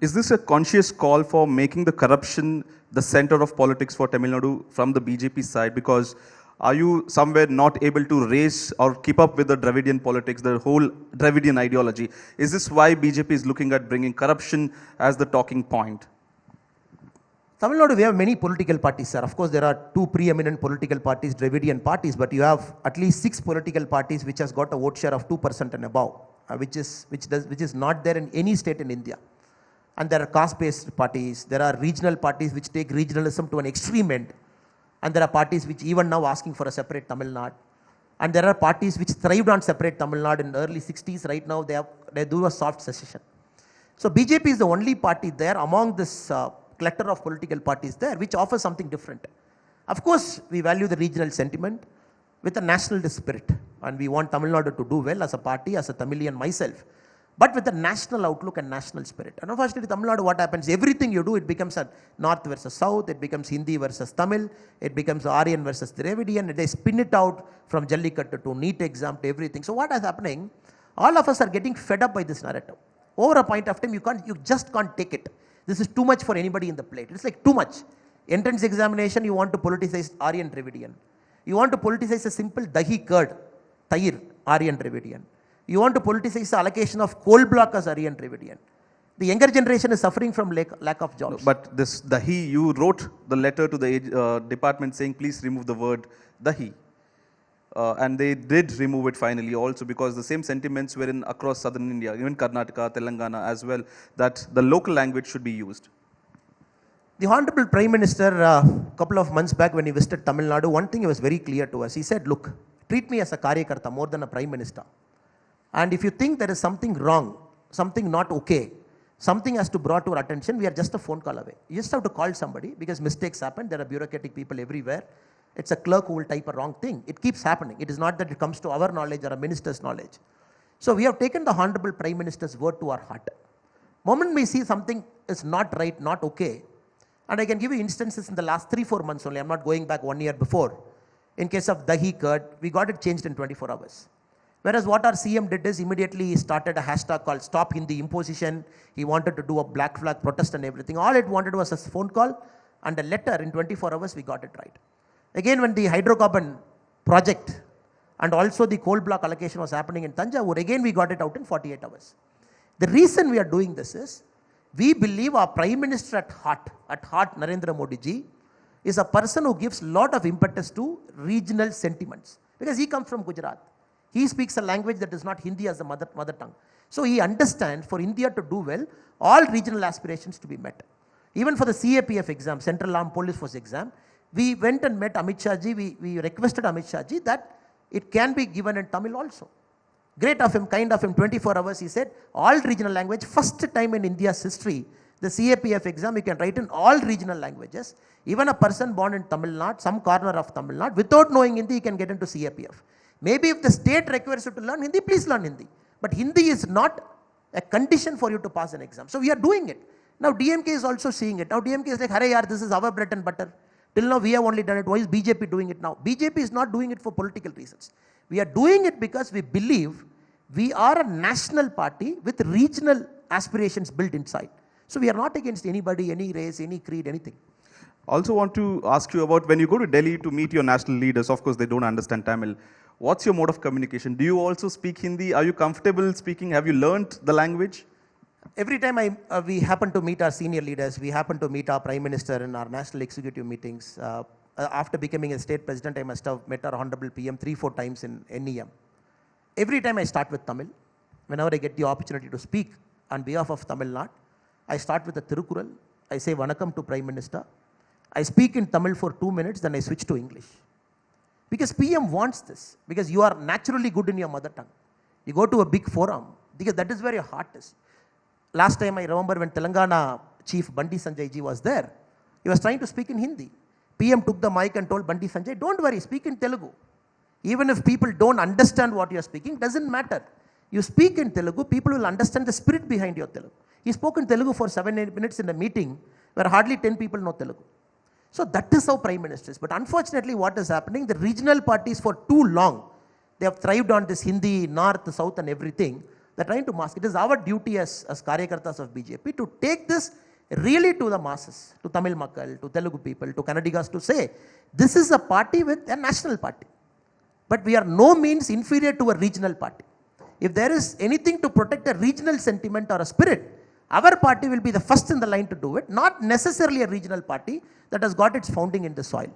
Is this a conscious call for making the corruption the center of politics for Tamil Nadu from the BJP side? Because are you somewhere not able to raise or keep up with the Dravidian politics, the whole Dravidian ideology? Is this why BJP is looking at bringing corruption as the talking point? Tamil Nadu, we have many political parties, sir. Of course, there are two preeminent political parties, Dravidian parties, but you have at least 6 political parties which has got a vote share of 2% and above, which is not there in any state in India. And there are caste-based parties, there are regional parties which take regionalism to an extreme end, and there are parties which even now asking for a separate Tamil Nadu. And there are parties which thrived on separate Tamil Nadu in the early 60s. Right now, they do a soft secession. So BJP is the only party there among this clutter of political parties there which offers something different. Of course, we value the regional sentiment with a nationalist spirit, and we want Tamil Nadu to do well as a party, as a Tamilian myself, but with a national outlook and national spirit. And unfortunately, Tamil Nadu, what happens? Everything you do, it becomes a North versus South, it becomes Hindi versus Tamil, it becomes Aryan versus Dravidian, they spin it out from Jallikattu to NEET exam to everything. So what is happening? All of us are getting fed up by this narrative. Over a point of time, you just can't take it. This is too much for anybody in the plate. It's like too much. Entrance examination, you want to politicize Aryan Dravidian. You want to politicize a simple dahi curd, Tayir, Aryan Dravidian. You want to politicize the allocation of coal block as Aryan Dravidian. The younger generation is suffering from lack of jobs. But this dahi, you wrote the letter to the department saying, please remove the word dahi. And they did remove it finally also, because the same sentiments were in across southern India, even Karnataka, Telangana as well, that the local language should be used. The Honorable Prime Minister, a couple of months back when he visited Tamil Nadu, one thing was very clear to us. He said, look, treat me as a Karyakarta more than a Prime Minister. And if you think there is something wrong, something not okay, something has to be brought to our attention, we are just a phone call away. You just have to call somebody, because mistakes happen. There are bureaucratic people everywhere. It's a clerk who will type a wrong thing. It keeps happening. It is not that it comes to our knowledge or a minister's knowledge. So we have taken the Honorable Prime Minister's word to our heart. Moment we see something is not right, not okay, and I can give you instances in the last 3-4 months only, I'm not going back 1 year before. In case of dahi curd, we got it changed in 24 hours. Whereas what our CM did is immediately he started a hashtag called Stop Hindi Imposition. He wanted to do a black flag protest and everything. All it wanted was a phone call and a letter. In 24 hours, we got it right. Again, when the hydrocarbon project and also the coal block allocation was happening in Tanjavur, again we got it out in 48 hours. The reason we are doing this is, we believe our Prime Minister at heart, Narendra Modi ji, is a person who gives lot of impetus to regional sentiments. Because he comes from Gujarat. He speaks a language that is not Hindi as the mother tongue. So he understands for India to do well, all regional aspirations to be met. Even for the CAPF exam, Central Armed Police Force exam, we went and met Amit Shah ji, we requested Amit Shah ji that it can be given in Tamil also. Great of him, kind of him, 24 hours he said, all regional language, first time in India's history, the CAPF exam you can write in all regional languages. Even a person born in Tamil Nadu, some corner of Tamil Nadu, without knowing Hindi, he can get into CAPF. Maybe if the state requires you to learn Hindi, please learn Hindi. But Hindi is not a condition for you to pass an exam. So we are doing it. Now DMK is also seeing it. Now DMK is like, hurry yaar, this is our bread and butter. Till now we have only done it. Why is BJP doing it now? BJP is not doing it for political reasons. We are doing it because we believe we are a national party with regional aspirations built inside. So we are not against anybody, any race, any creed, anything. Also want to ask you about when you go to Delhi to meet your national leaders, of course they don't understand Tamil. What's your mode of communication? Do you also speak Hindi? Are you comfortable speaking? Have you learnt the language? Every time we happen to meet our senior leaders, we happen to meet our Prime Minister in our national executive meetings. After becoming a state president, I must have met our Honorable PM 3-4 times in NEM. Every time I start with Tamil, whenever I get the opportunity to speak on behalf of Tamil Nadu, I start with a Tirukural. I say Vanakkam to Prime Minister. I speak in Tamil for 2 minutes, then I switch to English. Because PM wants this, because you are naturally good in your mother tongue. You go to a big forum, because that is where your heart is. Last time I remember when Telangana Chief Bandi Sanjay ji was there, he was trying to speak in Hindi. PM took the mic and told Bandi Sanjay, don't worry, speak in Telugu. Even if people don't understand what you are speaking, doesn't matter. You speak in Telugu, people will understand the spirit behind your Telugu. He spoke in Telugu for 7-8 minutes in a meeting where hardly 10 people know Telugu. So that is how Prime Minister is. But unfortunately what is happening, the regional parties for too long, they have thrived on this Hindi, North, South and everything. They're trying to mask. It is our duty as Karyakartas of BJP to take this really to the masses, to Tamil Makkal, to Telugu people, to Kannadigas, to say, this is a party with a national party. But we are no means inferior to a regional party. If there is anything to protect a regional sentiment or a spirit, our party will be the first in the line to do it, not necessarily a regional party that has got its founding in the soil.